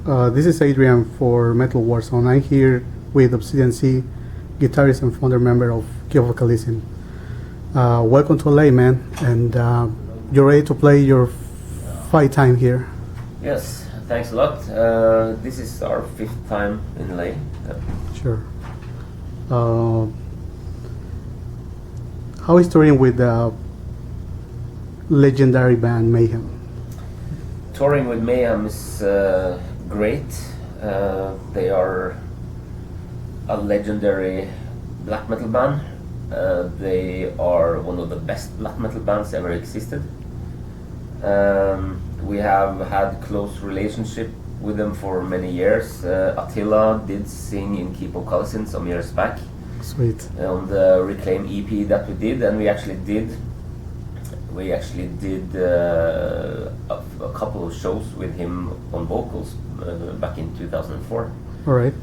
This is Adrian for Metal Warzone. I'm here with Obsidian C, guitarist and founder member of Keep of Kalessin. Welcome to LA, man, and you're ready to play your fight time here. Yes, thanks a lot. This is our 5th time in LA. Sure. How is touring with the legendary band Mayhem? Touring with Mayhem is great. They are a legendary black metal band. They are one of the best black metal bands ever existed. We have had close relationship with them for many years. Attila did sing in Keep of Kalessin some years back. Sweet. On the Reclaim EP that we did, and we actually did a couple of shows with him on vocals back in 2004. All right.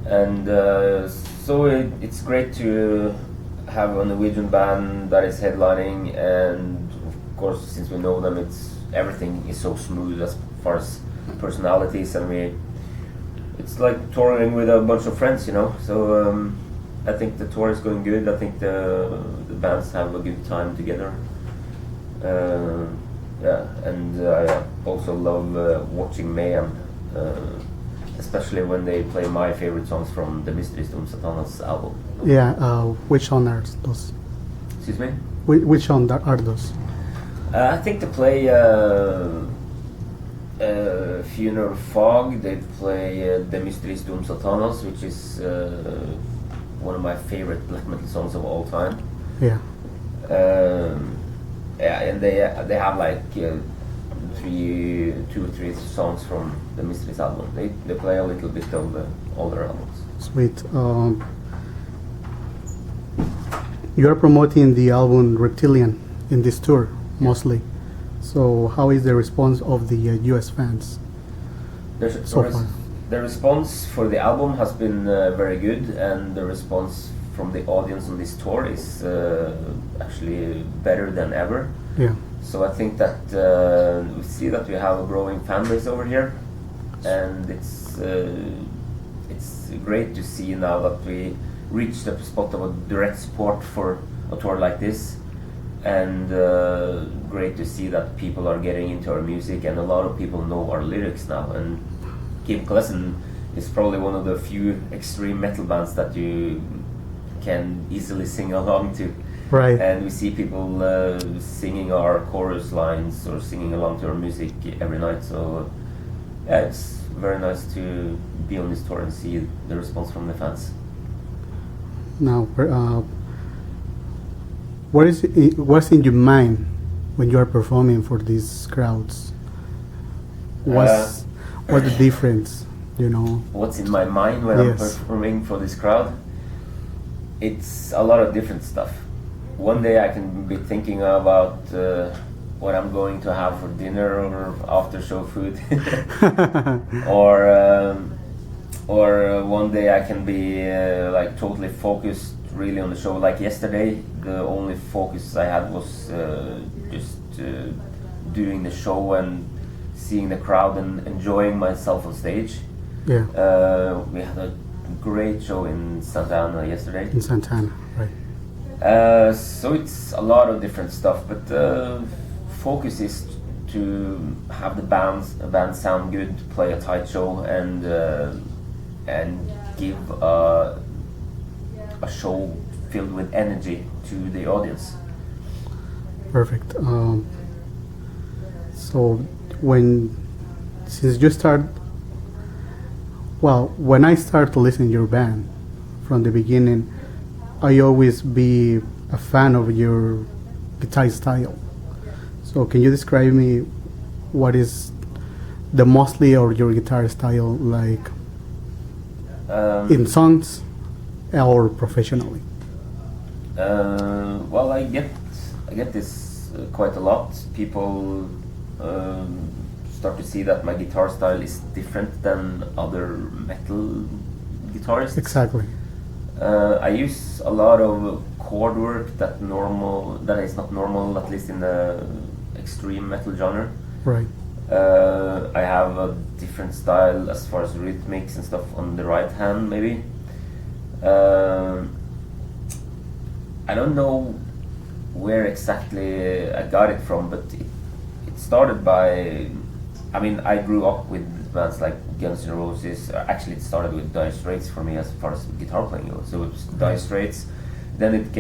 And so it's great to have a Norwegian band that is headlining, and of course, since we know them, everything is so smooth as far as personalities, and it's like touring with a bunch of friends, you know. So I think the tour is going good. I think the bands have a good time together. And I also love watching Mayhem, especially when they play my favorite songs from the Mysteries of Satana's album. Yeah, which song are those? Excuse me? Which song are those? I think they play Funeral Fog. They play The Mysteries Dum Satanas, which is one of my favorite black metal songs of all time. Yeah. Yeah, and they have like 2 or 3 songs from the Mysteries album. They play a little bit of the older albums. Sweet. You are promoting the album Reptilian in this tour, mostly. So how is the response of the US fans so far? The response for the album has been very good, and the response from the audience on this tour is actually better than ever. Yeah. So I think that we see that we have a growing fan base over here, and it's great to see now that we reached the spot of a direct support for a tour like this, and great to see that people are getting into our music, and a lot of people know our lyrics now. And Keep of Kalessin is probably one of the few extreme metal bands that you can easily sing along to. Right. And we see people singing our chorus lines or singing along to our music every night. So yeah, it's very nice to be on this tour and see the response from the fans. Now, what's in your mind when you are performing for these crowds? What's the difference, you know? What's in my mind when I'm performing for this crowd? It's a lot of different stuff. One day I can be thinking about what I'm going to have for dinner or after show food, or one day I can be like totally focused really on the show. Like yesterday, the only focus I had was just doing the show and seeing the crowd and enjoying myself on stage. Yeah. We had a great show in Santa Ana yesterday. In Santana, right. So it's a lot of different stuff, but focus is to have the band sound good, play a tight show, and give a show filled with energy to the audience. Perfect. So since you start, when I start to listen to your band from the beginning, I always be a fan of your guitar style. So can you describe me what is the mostly of your guitar style like in songs or professionally? Well, I get this quite a lot. People start to see that my guitar style is different than other metal guitarists. Exactly. I use a lot of chord work that is not normal, at least in the extreme metal genre. Right. I have a different style as far as rhythmics and stuff on the right hand, maybe. I don't know where exactly I got it from, but it started by, I mean, I grew up with bands like Guns N' Roses. Actually, it started with Dire Straits for me as far as guitar playing goes. So it was Dire Straits, then it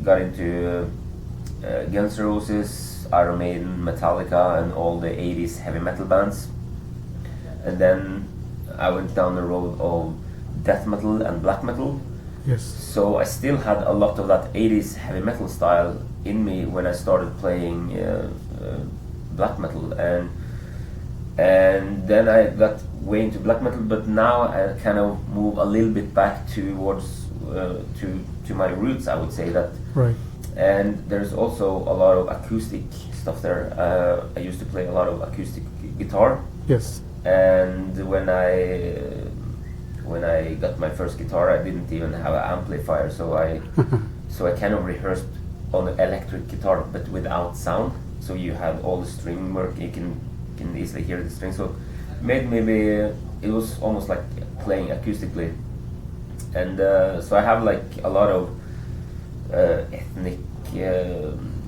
got into Guns N' Roses, Iron Maiden, Metallica, and all the 80s heavy metal bands. And then I went down the road of death metal and black metal. Yes. So I still had a lot of that 80s heavy metal style in me when I started playing black metal, and then I got way into black metal. But now I kind of move a little bit back towards to my roots, I would say that. Right. And there's also a lot of acoustic stuff there. I used to play a lot of acoustic guitar. Yes. And when I got my first guitar, I didn't even have an amplifier, so I kind of rehearsed on an electric guitar, but without sound. So you had all the string work. You can easily hear the strings. So maybe it was almost like playing acoustically. And so I have like a lot of ethnic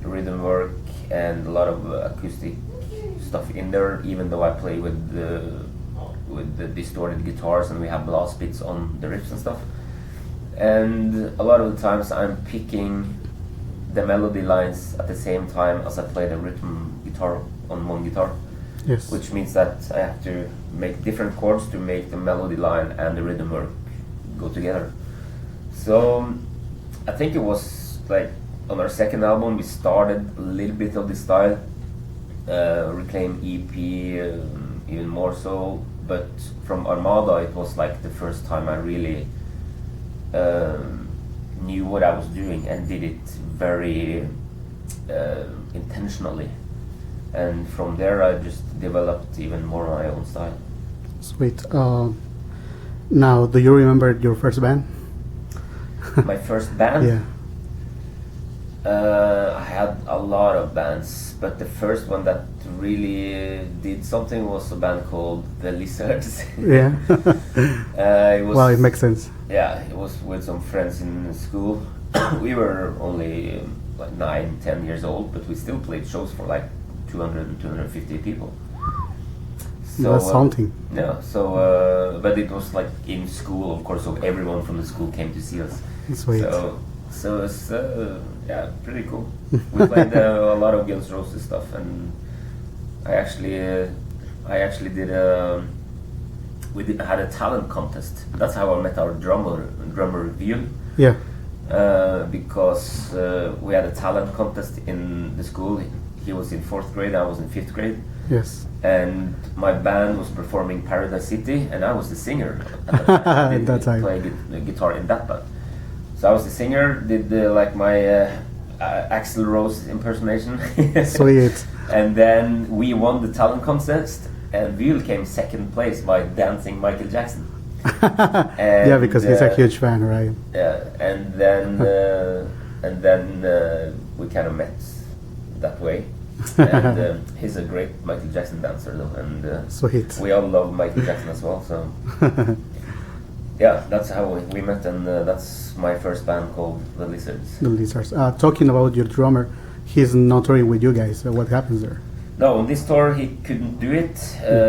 rhythm work and a lot of acoustic stuff in there, even though I play with the distorted guitars and we have blast bits on the riffs and stuff. And a lot of the times I'm picking the melody lines at the same time as I play the rhythm guitar on one guitar. Yes. Which means that I have to make different chords to make the melody line and the rhythm work go together. So I think it was like on our second album we started a little bit of this style, Reclaim EP even more so, but from Armada it was like the first time I really knew what I was doing and did it very intentionally. And from there I just developed even more my own style. Sweet. Now, do you remember your first band? My first band? Yeah. I had a lot of bands, but the first one that really did something was a band called The Lizards. Yeah. It was, well, it makes sense. Yeah, it was with some friends in school. We were only like 9-10 years old, but we still played shows for like 200 and 250 people. So, that's something. Yeah, so, but it was like in school, of course, so everyone from the school came to see us. Sweet. So it's, yeah, pretty cool. We played a lot of Guns N' Roses stuff, and I actually did had a talent contest. That's how I met our drummer Viol. Yeah. Because we had a talent contest in the school. He was in 4th grade, I was in 5th grade. Yes. And my band was performing Paradise City, and I was the singer at the time. I did play guitar in that band. So I was the singer, did like my Axl Rose impersonation. Sweet. And then we won the talent contest, and Viol came 2nd place by dancing Michael Jackson. Yeah, because he's a huge fan, right? Yeah, and then we kind of met that way. And he's a great Michael Jackson dancer though, and Sweet. we all love Michael Jackson as well, so yeah, that's how we met, and that's my first band called The Lizards. The Lizards. Talking about your drummer, he's not touring with you guys. What happens there? No, on this tour he couldn't do it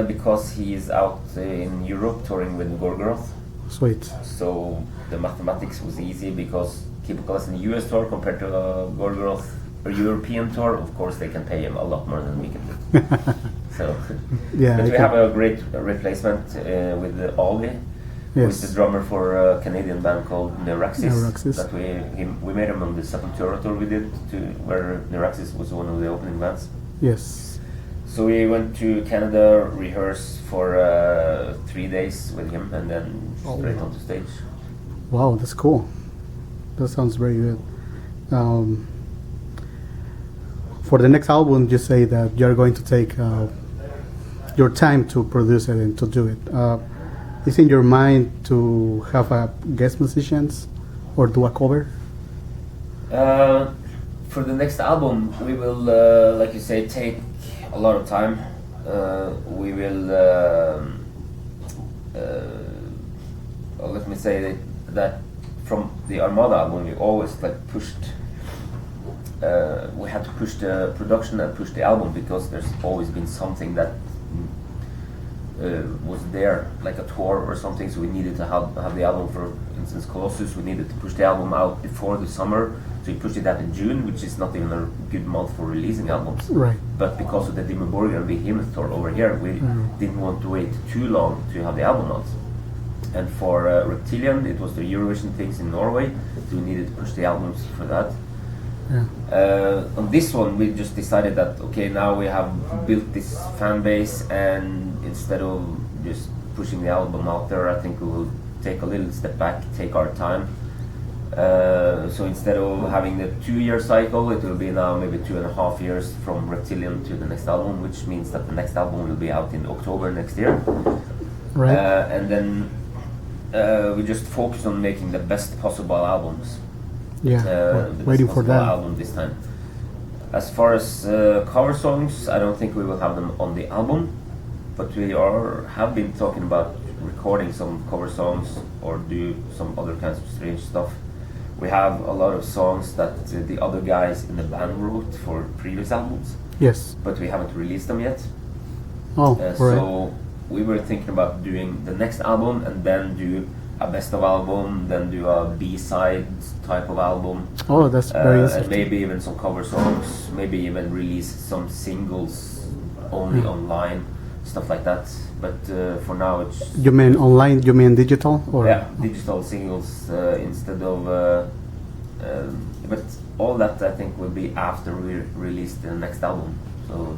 because he is out in Europe touring with Gorgoroth. Sweet. So the mathematics was easy because Keep of Kalessin US tour compared to Gorgoroth or European tour, of course they can pay him a lot more than we can do. So, yeah, but we have a great replacement with Ollie, yes, who's the drummer for a Canadian band called Neuraxis. That we made him on the Sepultura tour we did, where Neuraxis was one of the opening bands. Yes. So we went to Canada, rehearsed for 3 days with him, and then straight onto stage. Wow, that's cool. That sounds very good. For the next album, you say that you're going to take your time to produce it and to do it. Is in your mind to have guest musicians or do a cover? For the next album, we will, like you say, take a lot of time we will. Let me say that from the Armada album, we always like pushed. We had to push the production and push the album because there's always been something that was there, like a tour or something. So we needed to have the album. For instance, Colossus, we needed to push the album out before the summer. So we pushed it out in June, which is not even a good month for releasing albums. Right. But because of the Dimmu Borgir and Behemoth tour over here, we didn't want to wait too long to have the album out. And for Reptilian, it was the Eurovision things in Norway, so we needed to push the albums for that. Yeah. On this one, we just decided that okay, now we have built this fan base, and instead of just pushing the album out there, I think we will take a little step back, take our time. So instead of having the 2-year cycle, it will be now maybe 2.5 years from Reptilian to the next album, which means that the next album will be out in October next year. Right. And then we just focus on making the best possible albums. Yeah. Waiting for that album this time. As far as cover songs, I don't think we will have them on the album, but we have been talking about recording some cover songs or do some other kinds of strange stuff. We have a lot of songs that the other guys in the band wrote for previous albums. Yes. But we haven't released them yet. Oh, right. So we were thinking about doing the next album and then do a best of album, then do a B-side type of album. Oh, that's very And interesting. maybe even some cover songs, maybe even release some singles only online, stuff like that. But for now it's... You mean online? You mean digital? Or? Yeah, digital singles instead of... but all that I think will be after we release the next album. So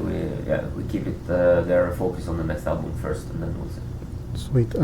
we keep it there, focus on the next album first, and then we'll see. Sweet.